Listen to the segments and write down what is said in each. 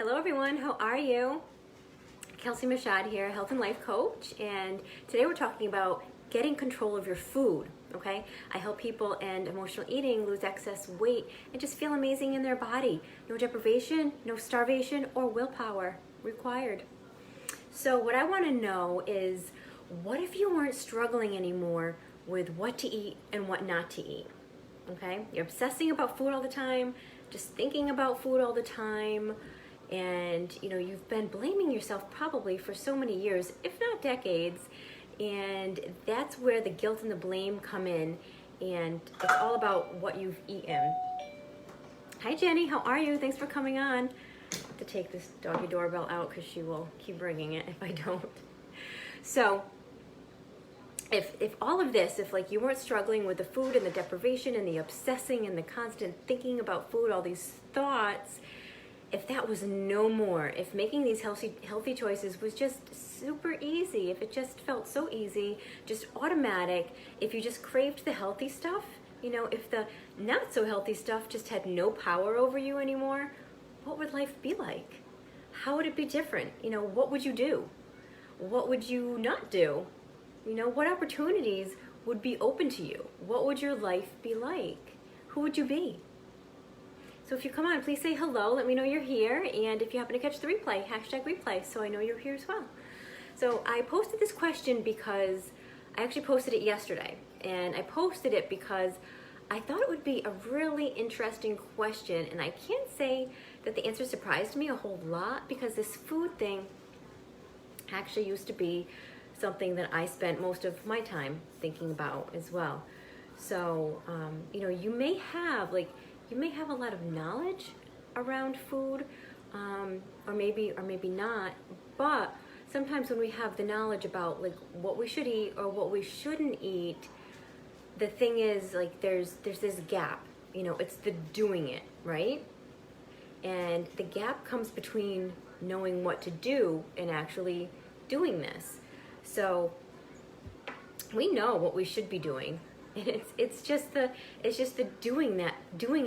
Hello everyone, how are you? Kelsie Michaud here, health and life coach, and today we're talking about getting control of your food, okay? I help people end emotional eating, lose excess weight, and just feel amazing in their body. No deprivation, no starvation, or willpower required. So what I want to know is, what if you weren't struggling anymore with what to eat and what not to eat? Okay? You're obsessing about food all the time, just thinking about food all the time, and you've been blaming yourself probably for so many years, if not decades, and that's where the guilt and the blame come in, and it's all about what you've eaten. Hi Jenny, how are you? Thanks for coming on. I have to take this doggy doorbell out because she will keep ringing it if I don't. So if all of this, if like you weren't struggling with the food and the deprivation and the obsessing and the constant thinking about food, all these thoughts, if that was no more, if making these healthy choices was just super easy, if it just felt so easy, just automatic, if you just craved the healthy stuff, if the not so healthy stuff just had no power over you anymore, what would life be like? How would it be different? What would you do? What would you not do? What opportunities would be open to you? What would your life be like? Who would you be? So if you come on, please say hello. Let me know you're here. And if you happen to catch the replay, #replay, so I know you're here as well. So I posted this question because I actually posted it yesterday. And I posted it because I thought it would be a really interesting question. And I can't say that the answer surprised me a whole lot, because this food thing actually used to be something that I spent most of my time thinking about as well. So, you may have a lot of knowledge around food, or maybe not, but sometimes when we have the knowledge about like what we should eat or what we shouldn't eat, the thing is like there's this gap, it's the doing it, right? And the gap comes between knowing what to do and actually doing this. So we know what we should be doing. And it's just the doing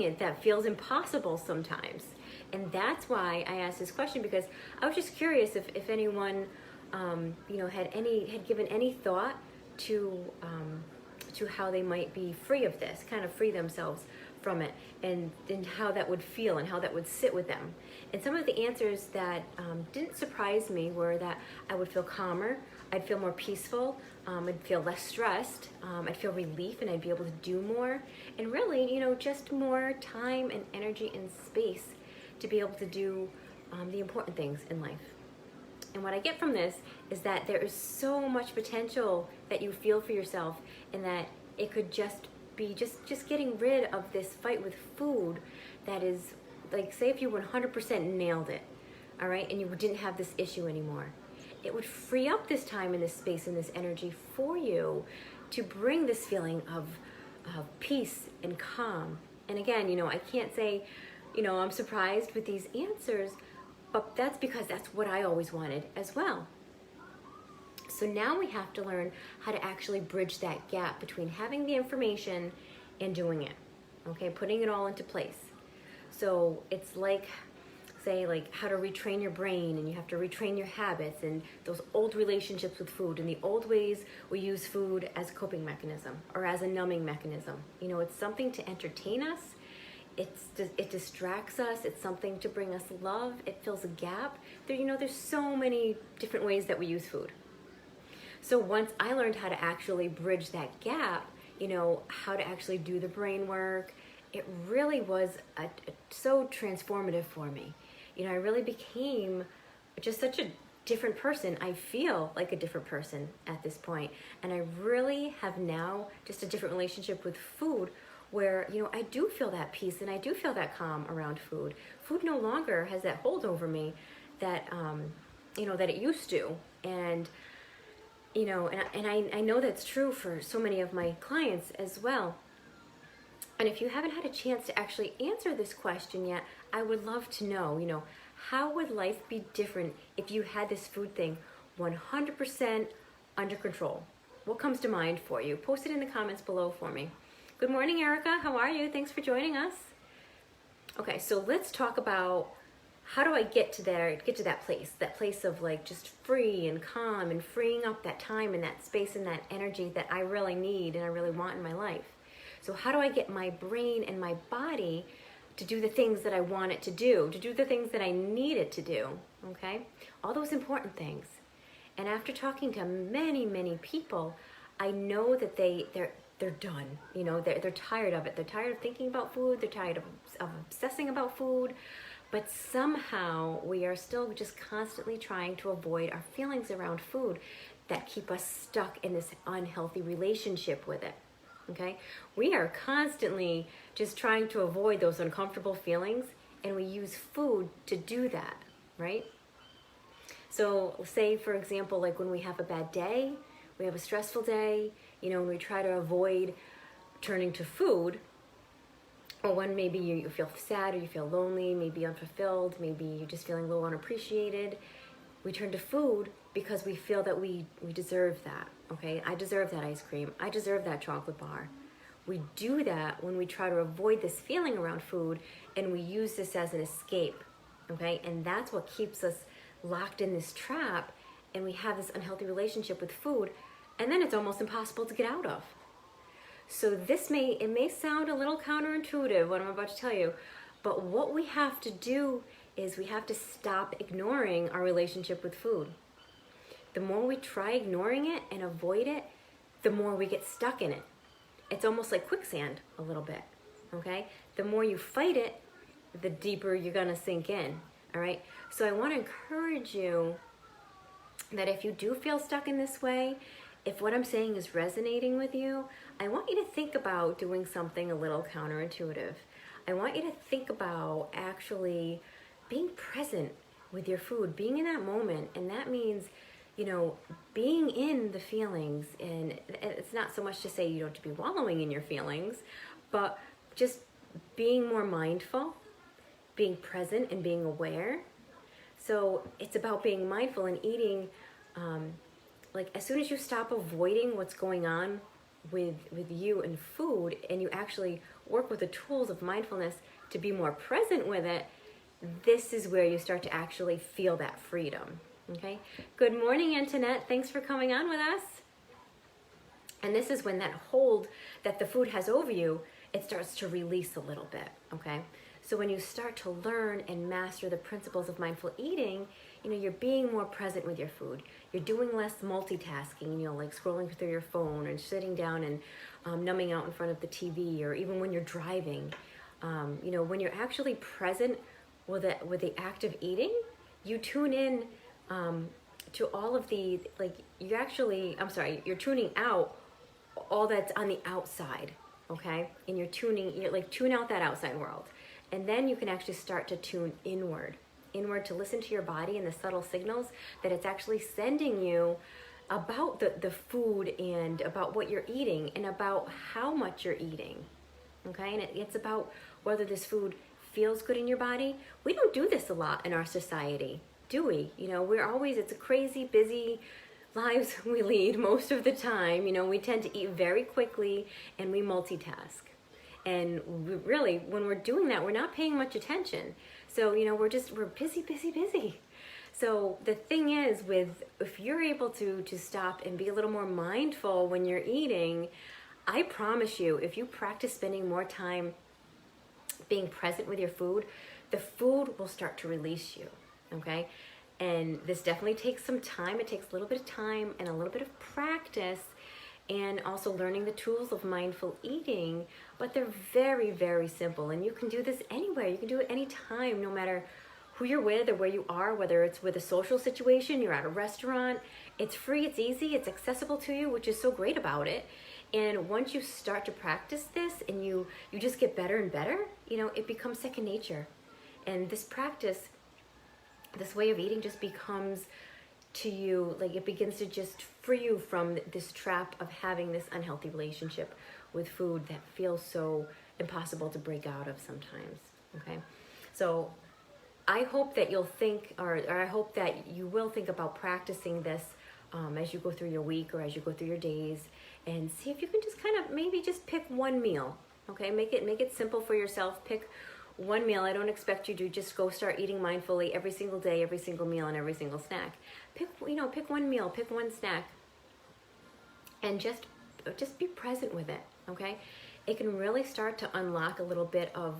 it that feels impossible sometimes. And that's why I asked this question, because I was just curious if anyone had given any thought to how they might be free of this, kind of free themselves from it, and how that would feel and how that would sit with them. And some of the answers that didn't surprise me were that I would feel calmer, I'd feel more peaceful, I'd feel less stressed, I'd feel relief, and I'd be able to do more, and really, just more time and energy and space to be able to do the important things in life. And what I get from this is that there is so much potential that you feel for yourself, and that it could just be just getting rid of this fight with food that is like, say if you 100% nailed it, all right, and you didn't have this issue anymore, it would free up this time and this space and this energy for you to bring this feeling of peace and calm. And again, I can't say, I'm surprised with these answers, but that's because that's what I always wanted as well. So now we have to learn how to actually bridge that gap between having the information and doing it, okay, putting it all into place. So it's like, say, like how to retrain your brain, and you have to retrain your habits and those old relationships with food and the old ways we use food as a coping mechanism or as a numbing mechanism. It's something to entertain us. It distracts us. It's something to bring us love. It fills a gap. There's so many different ways that we use food. So once I learned how to actually bridge that gap, how to actually do the brain work, it really was so transformative for me. I really became just such a different person. I feel like a different person at this point. And I really have now just a different relationship with food, where, I do feel that peace and I do feel that calm around food. Food no longer has that hold over me that, that it used to. And, I know that's true for so many of my clients as well. And if you haven't had a chance to actually answer this question yet, I would love to know, how would life be different if you had this food thing 100% under control? What comes to mind for you? Post it in the comments below for me. Good morning, Erica. How are you? Thanks for joining us. Okay, so let's talk about how do I get to that place of like just free and calm and freeing up that time and that space and that energy that I really need and I really want in my life? So how do I get my brain and my body to do the things that I want it to do the things that I need it to do, okay? All those important things. And after talking to many, many people, I know that they're done. You know, they're tired of it. They're tired of thinking about food. They're tired of obsessing about food. But somehow we are still just constantly trying to avoid our feelings around food that keep us stuck in this unhealthy relationship with it. Okay? We are constantly just trying to avoid those uncomfortable feelings, and we use food to do that, right? So say, for example, like when we have a bad day, we have a stressful day, you know, and we try to avoid turning to food, or when maybe you feel sad or you feel lonely, maybe unfulfilled, maybe you're just feeling a little unappreciated, we turn to food because we feel that we deserve that, okay? I deserve that ice cream. I deserve that chocolate bar. We do that when we try to avoid this feeling around food, and we use this as an escape, okay? And that's what keeps us locked in this trap, and we have this unhealthy relationship with food, and then it's almost impossible to get out of. So it may sound a little counterintuitive what I'm about to tell you, but what we have to do is we have to stop ignoring our relationship with food. The more we try ignoring it and avoid it, the more we get stuck in it. It's almost like quicksand a little bit, okay? The more you fight it, the deeper you're gonna sink in, all right? So I wanna encourage you that if you do feel stuck in this way, if what I'm saying is resonating with you, I want you to think about doing something a little counterintuitive. I want you to think about actually being present with your food, being in that moment. And that means, you know, being in the feelings. And it's not so much to say you don't have to be wallowing in your feelings, but just being more mindful, being present and being aware. So it's about being mindful and eating, like as soon as you stop avoiding what's going on with you and food, and you actually work with the tools of mindfulness to be more present with it, this is where you start to actually feel that freedom, okay? Good morning, Antoinette. Thanks for coming on with us. And this is when that hold that the food has over you, it starts to release a little bit, okay? So when you start to learn and master the principles of mindful eating, you know, you're being more present with your food. You're doing less multitasking, you know, like scrolling through your phone and sitting down and numbing out in front of the TV, or even when you're driving. You know, when you're actually present with the act of eating, you tune in to all of the, like, you're tuning out all that's on the outside, okay? And you're tune out that outside world. And then you can actually start to tune inward to listen to your body and the subtle signals that it's actually sending you about the food and about what you're eating and about how much you're eating, okay? And it's about whether this food feels good in your body. We don't do this a lot in our society, do we? You know, it's a crazy, busy lives we lead most of the time. You know, we tend to eat very quickly and we multitask. And really, when we're doing that, we're not paying much attention. So, you know, we're busy, busy, busy. So the thing is, if you're able to stop and be a little more mindful when you're eating, I promise you, if you practice spending more time being present with your food, the food will start to release you, okay? And this definitely takes some time. It takes a little bit of time and a little bit of practice, and also learning the tools of mindful eating, but they're very, very simple. And you can do this anywhere. You can do it anytime, no matter who you're with or where you are, whether it's with a social situation, you're at a restaurant. It's free, it's easy, it's accessible to you, which is so great about it. And once you start to practice this and you just get better and better, you know, it becomes second nature. And this practice, this way of eating just becomes to you, like it begins to just free you from this trap of having this unhealthy relationship with food that feels so impossible to break out of sometimes, okay? So I hope that you'll think, or I hope that you will think about practicing this as you go through your week or as you go through your days, and see if you can just kind of maybe just pick one meal, okay? Make it simple for yourself. Pick one meal. I don't expect you to just go start eating mindfully every single day, every single meal, and every single snack. Pick one meal, pick one snack, and just be present with it, okay? It can really start to unlock a little bit of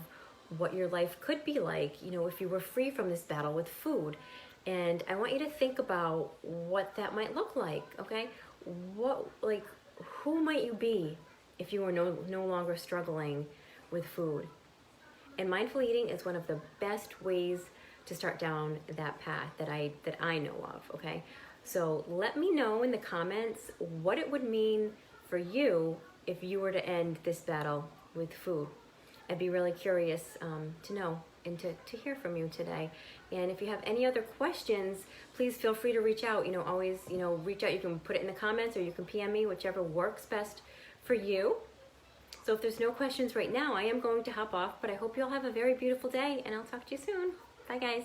what your life could be like, if you were free from this battle with food. And I want you to think about what that might look like, okay? Who might you be if you were no longer struggling with food? And mindful eating is one of the best ways to start down that path that I know of, okay? So let me know in the comments what it would mean for you if you were to end this battle with food. I'd be really curious to know and to hear from you today. And if you have any other questions, please feel free to reach out. Always, reach out. You can put it in the comments or you can PM me, whichever works best for you. So if there's no questions right now, I am going to hop off, but I hope you all have a very beautiful day, and I'll talk to you soon. Bye, guys.